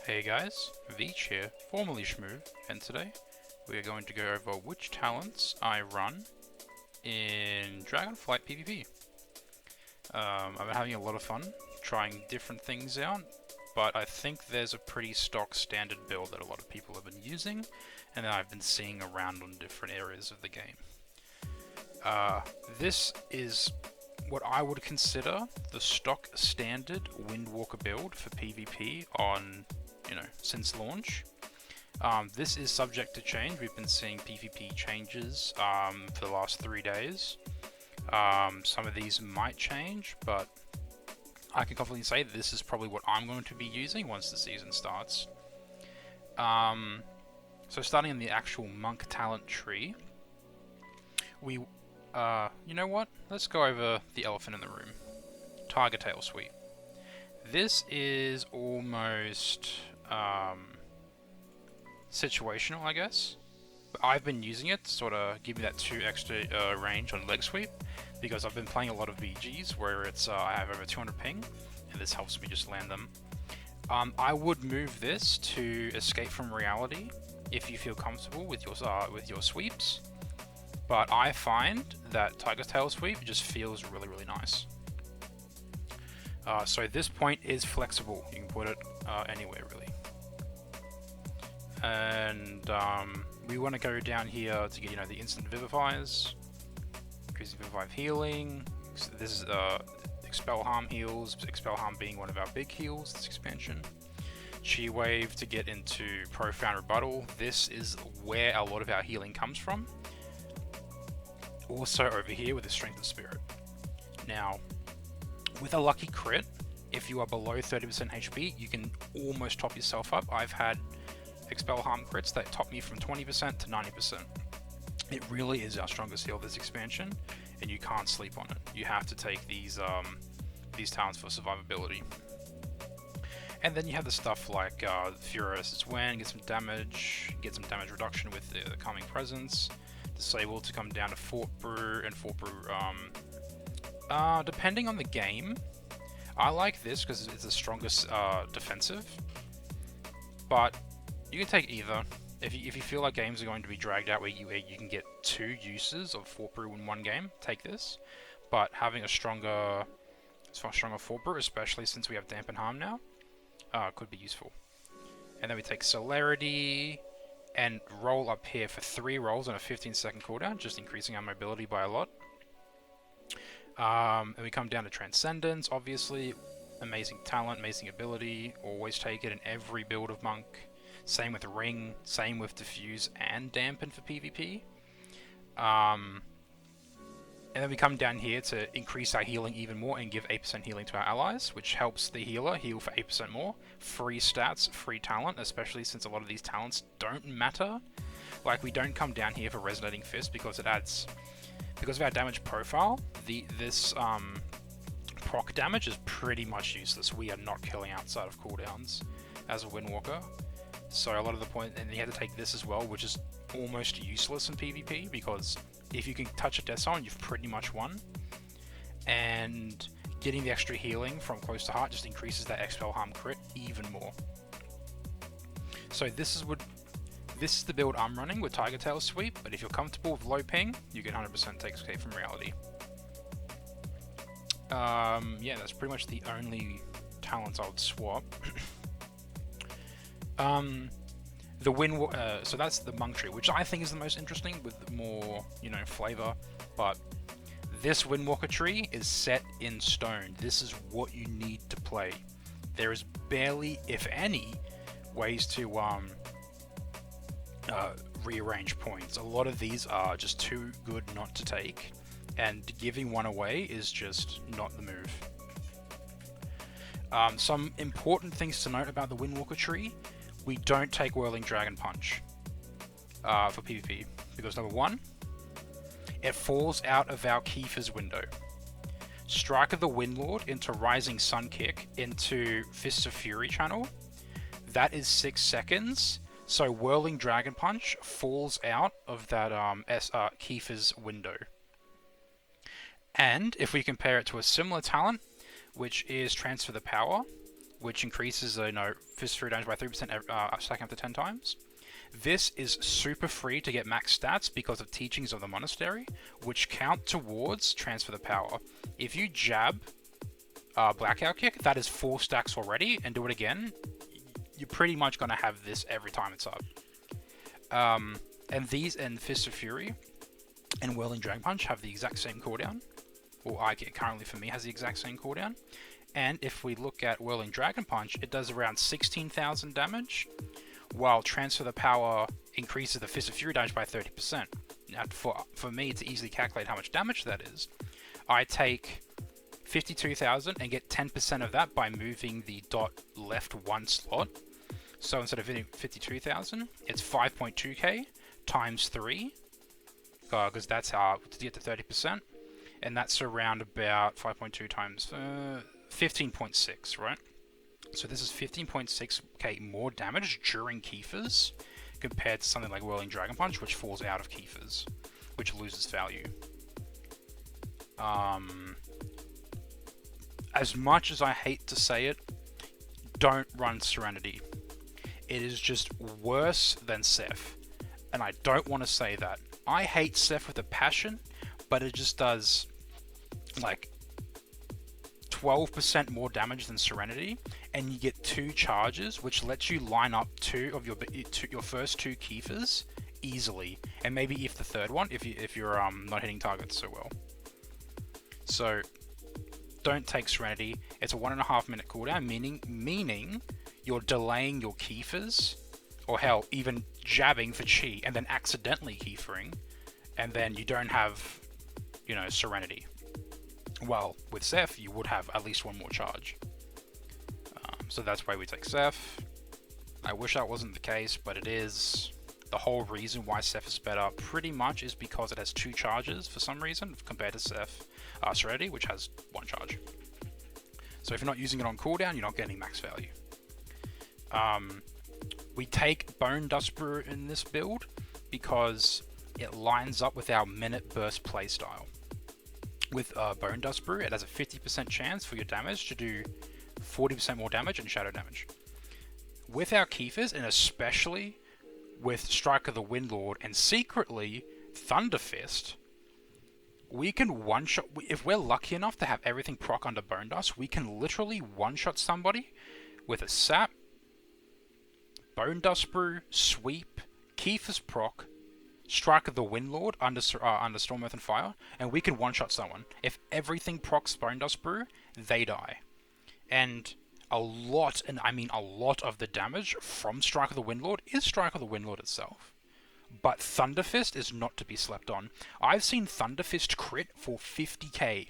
Hey guys, Veach here, formerly Shmoo, and today we are going to go over which talents I run in Dragonflight PvP. I've been having a lot of fun trying different things out, but I think there's a pretty stock standard build that a lot of people have been using, and that I've been seeing around on different areas of the game. This is what I would consider the stock standard Windwalker build for PvP on, since launch. This is subject to change. We've been seeing PvP changes for the last 3 days. Some of these might change, but I can confidently say that this is probably what I'm going to be using once the season starts. So starting in the actual monk talent tree, we you know what? Let's go over the elephant in the room. Tiger Tail Sweep. This is almost situational, I guess. But I've been using it to sort of give me that 2 extra range on leg sweep, because I've been playing a lot of VGs where it's I have over 200 ping, and this helps me just land them. I would move this to escape from reality if you feel comfortable with your sweeps. But I find that Tiger Tail Sweep just feels really, really nice. So this point is flexible. You can put it anywhere, really. And we want to go down here to get, the instant Vivifiers. Increasing Vivify healing. So this is Expel Harm heals. Expel Harm being one of our big heals this expansion. Chi Wave to get into Profound Rebuttal. This is where a lot of our healing comes from. Also over here with the Strength of Spirit. Now, with a lucky crit, if you are below 30% HP, you can almost top yourself up. I've had Expel Harm crits that top me from 20% to 90%. It really is our strongest heal this expansion, and you can't sleep on it. You have to take these talents for survivability. And then you have the stuff like Furious Wind, get some damage reduction with the Calming Presence. Disable to come down to Fort Brew, and Fort Brew, depending on the game, I like this because it's the strongest defensive, but you can take either. If you feel like games are going to be dragged out where you can get 2 uses of Fort Brew in one game, take this. But having a stronger Fort Brew, especially since we have Dampen Harm now, could be useful. And then we take Celerity and roll up here for 3 rolls on a 15-second cooldown, just increasing our mobility by a lot. And we come down to Transcendence, obviously. Amazing talent, amazing ability. Always take it in every build of Monk. Same with Ring, same with Diffuse and Dampen for PvP. And then we come down here to increase our healing even more and give 8% healing to our allies, which helps the healer heal for 8% more. Free stats, free talent, especially since a lot of these talents don't matter. Like, we don't come down here for Resonating Fist because it adds... Because of our damage profile, this proc damage is pretty much useless. We are not killing outside of cooldowns as a Windwalker. So a lot of the point... And you have to take this as well, which is almost useless in PvP, because if you can touch a Death Zone, you've pretty much won. And getting the extra healing from close to heart just increases that Expel Harm crit even more. So this is the build I'm running with Tiger Tail Sweep, but if you're comfortable with low ping, you can 100% take Escape from Reality. Yeah, that's pretty much the only talents I would swap. So that's the Monk tree, which I think is the most interesting with more, flavor. But this Windwalker tree is set in stone. This is what you need to play. There is barely, if any, ways to rearrange points. A lot of these are just too good not to take, and giving one away is just not the move. Some important things to note about the Windwalker tree. We don't take Whirling Dragon Punch for PvP, because number 1, it falls out of our Kiefer's window. Strike of the Windlord into Rising Sun Kick into Fists of Fury channel. That is 6 seconds, so Whirling Dragon Punch falls out of that Kiefer's window. And if we compare it to a similar talent, which is Transfer the Power, which increases Fist of Fury damage by 3% stacking up to 10 times. This is super free to get max stats because of Teachings of the Monastery, which count towards Transfer the Power. If you jab Blackout Kick, that is 4 stacks already, and do it again, you're pretty much going to have this every time it's up. And these and Fist of Fury and Whirling Dragon Punch have the exact same cooldown. Or currently for me has the exact same cooldown. And if we look at Whirling Dragon Punch, it does around 16,000 damage, while Transfer the Power increases the Fist of Fury damage by 30%. Now, for me to easily calculate how much damage that is, I take 52,000 and get 10% of that by moving the dot left 1 slot. So instead of hitting 52,000, it's 5.2k times 3, because that's how to get to 30%, and that's around about 5.2 times 15.6, right? So this is 15.6k more damage during Kiefers compared to something like Whirling Dragon Punch, which falls out of Kiefers, which loses value. As much as I hate to say it, don't run Serenity. It is just worse than Ceph, and I don't want to say that. I hate Ceph with a passion, but it just does like 12% more damage than Serenity, and you get 2 charges, which lets you line up 2 of your first 2 Kiefers easily, and maybe if the third one, if you're not hitting targets so well. So don't take Serenity. It's a 1.5 minute cooldown, meaning you're delaying your Kiefers, or hell, even jabbing for chi and then accidentally Kiefering, and then you don't have, Serenity. Well, with Ceph, you would have at least 1 more charge. So that's why we take Ceph. I wish that wasn't the case, but it is. The whole reason why Ceph is better pretty much is because it has 2 charges for some reason, compared to Serenity, which has 1 charge. So if you're not using it on cooldown, you're not getting max value. We take Bone Dust Brew in this build because it lines up with our Minute Burst playstyle. With Bone Dust Brew, it has a 50% chance for your damage to do 40% more damage and shadow damage. With our Kiefers, and especially with Strike of the Windlord and secretly Thunderfist, we can one-shot, if we're lucky enough to have everything proc under Bone Dust, we can literally one-shot somebody with a Sap, Bone Dust Brew, Sweep, Kiefers proc, Strike of the Windlord under Storm, Earth and Fire, and we can one-shot someone. If everything procs Bone Dust Brew, they die. And a lot, and I mean a lot of the damage from Strike of the Windlord is Strike of the Windlord itself. But Thunderfist is not to be slept on. I've seen Thunderfist crit for 50k.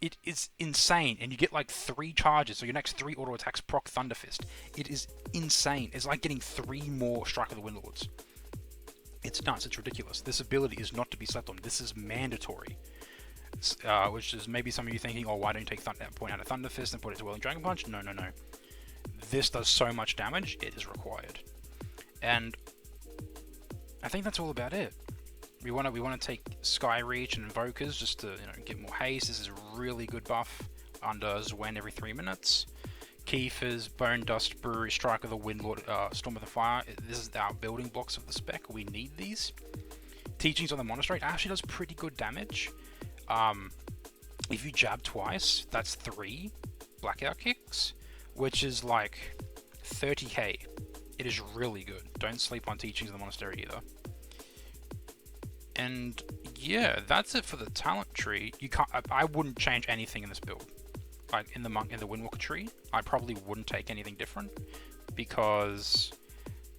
It is insane, and you get like 3 charges, so your next 3 auto attacks proc Thunderfist. It is insane. It's like getting 3 more Strike of the Windlords. It's nuts, it's ridiculous. This ability is not to be slept on. This is mandatory. Which is maybe some of you thinking, oh, why don't you take point out of Thunderfist and put it to Whirling Dragon Punch? No. This does so much damage, it is required. And I think that's all about it. We want to take Sky Reach and Invokers just to get more haste. This is a really good buff under Zwen every 3 minutes. Kiefers, Bone Dust Brew, Strike of the Windlord, Storm of the Fire. This is our building blocks of the spec. We need these. Teachings on the Monastery actually does pretty good damage. If you jab twice, that's 3 Blackout Kicks, which is like 30k. It is really good. Don't sleep on Teachings of the Monastery either. And yeah, that's it for the talent tree. I wouldn't change anything in this build. Like in the Windwalker tree, I probably wouldn't take anything different because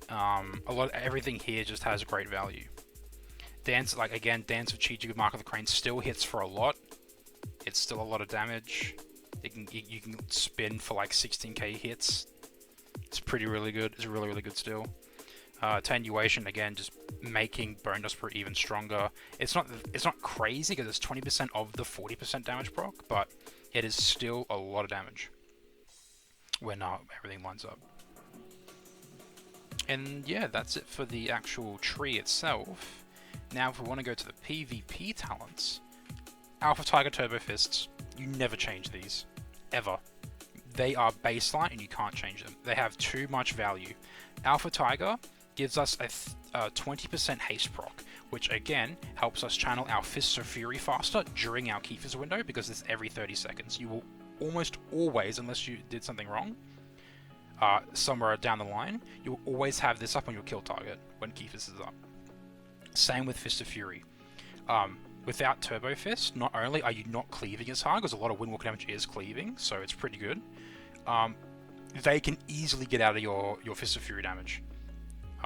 everything here just has great value. Dance of Chi-Chi with Mark of the Crane still hits for a lot. It's still a lot of damage. You can spin for like 16k hits. It's really good. It's really good still. Attenuation, again, just making Bone Dust Brew even stronger. It's not crazy because it's 20% of the 40% damage proc, but it is still a lot of damage when everything lines up. And yeah, that's it for the actual tree itself. Now, if we want to go to the PvP talents, Alpha Tiger Turbo Fists, you never change these. Ever. they are baseline and you can't change them. They have too much value. Alpha Tiger gives us a 20% haste proc, which again helps us channel our Fists of Fury faster during our Kiefer's window, because it's every 30 seconds. You will almost always, unless you did something wrong, somewhere down the line, you'll always have this up on your kill target when Kiefer's is up. Same with Fist of Fury. Without Turbo Fist, not only are you not cleaving as hard, because a lot of Windwalker damage is cleaving, so it's pretty good, they can easily get out of your Fist of Fury damage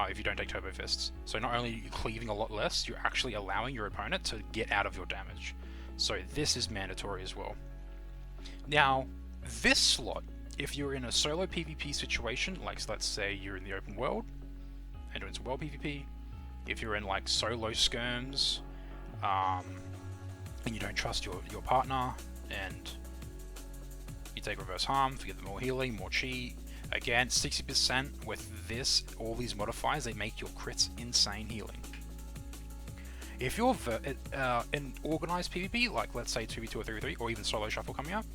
if you don't take Turbo Fists. So not only are you cleaving a lot less, you're actually allowing your opponent to get out of your damage. So this is mandatory as well. Now, this slot, if you're in a solo PvP situation, like let's say you're in the open world and doing some world PvP, if you're in like solo skirms, and you don't trust your partner, and you take reverse harm to get the more healing, more chi. Again, 60% with this, all these modifiers, they make your crits insane healing. If you're in organized PvP, like let's say 2v2 or 3v3, or even solo shuffle coming up,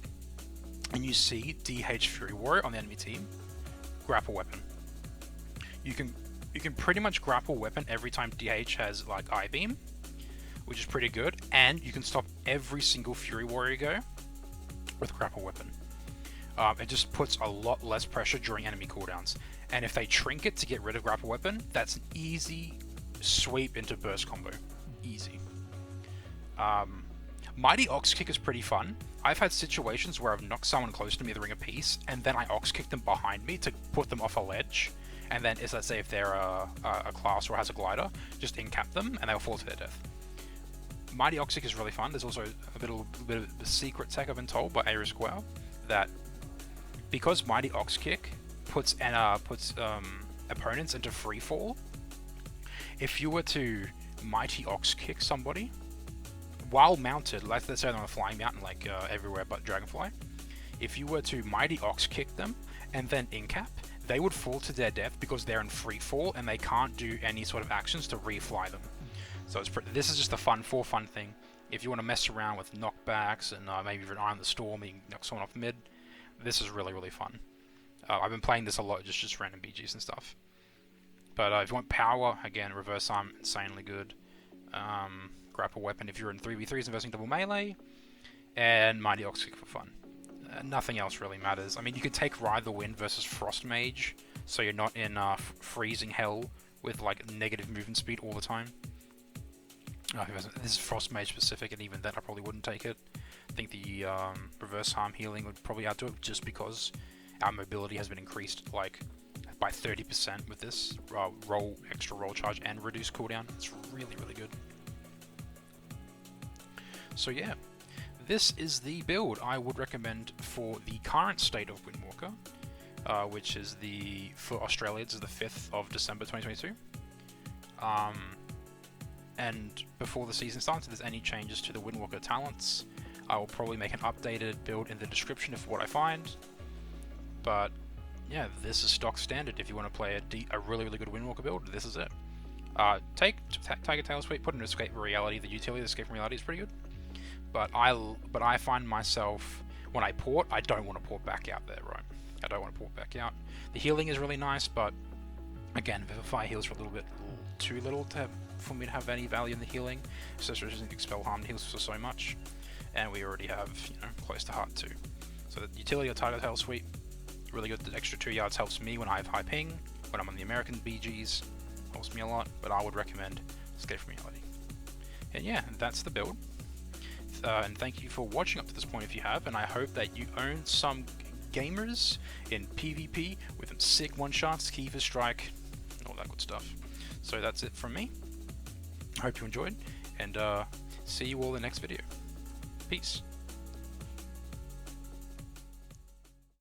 and you see DH Fury Warrior on the enemy team, grapple weapon. You can pretty much grapple weapon every time DH has like I-beam, which is pretty good, and you can stop every single Fury Warrior go with grapple weapon. It just puts a lot less pressure during enemy cooldowns, and if they trinket to get rid of grapple weapon, that's an easy sweep into burst combo. Easy. Mighty Ox Kick is pretty fun. I've had situations where I've knocked someone close to me with the Ring of Peace, and then I Ox Kick them behind me to put them off a ledge, and then, let's say if they're a class or has a glider, just incap them, and they'll fall to their death. Mighty Ox Kick is really fun. There's also a bit of the secret tech I've been told by Ares Square, that because Mighty Ox Kick puts opponents into free fall, if you were to Mighty Ox Kick somebody while mounted, let's say they're on a flying mountain like everywhere but Dragonflight, if you were to Mighty Ox Kick them and then incap, they would fall to their death because they're in free fall and they can't do any sort of actions to refly them. So this is just a fun thing. If you want to mess around with knockbacks and maybe you're an Eye on the Storm and you knock someone off mid, this is really, really fun. I've been playing this a lot, just random BGs and stuff. But if you want power, again, reverse arm, insanely good. Grapple weapon if you're in 3v3s investing double melee, and Mighty Ox Kick for fun. Nothing else really matters. I mean, you could take Ride the Wind versus Frost Mage, so you're not in freezing hell with like negative movement speed all the time. This is Frost Mage specific, and even then I probably wouldn't take it. I think the reverse harm healing would probably outdo it, just because our mobility has been increased like by 30% with this extra roll charge and reduced cooldown. It's really, really good. So yeah, this is the build I would recommend for the current state of Windwalker, which is for Australia, it's the 5th of December 2022. And before the season starts, if there's any changes to the Windwalker talents, I will probably make an updated build in the description of what I find. But yeah, this is stock standard. If you want to play a really, really good Windwalker build, this is it. Take Tiger Tail Sweep, put in Escape from Reality. The utility of Escape from Reality is pretty good. But I find myself, when I port, I don't want to port back out there, right? I don't want to port back out. The healing is really nice, but again, Vivify heals for a little bit too little for me to have any value in the healing. Especially since Expel Harm heals for so much, and we already have, close to Heart 2. So the utility of Tiger Tail Sweep, really good. The extra 2 yards helps me when I have high ping. When I'm on the American BGs, helps me a lot. But I would recommend Escape from Reality. And yeah, that's the build. And thank you for watching up to this point if you have, and I hope that you own some gamers in PvP with them sick one-shots, Kiefer Strike, and all that good stuff. So that's it from me. I hope you enjoyed, and see you all in the next video. Peace.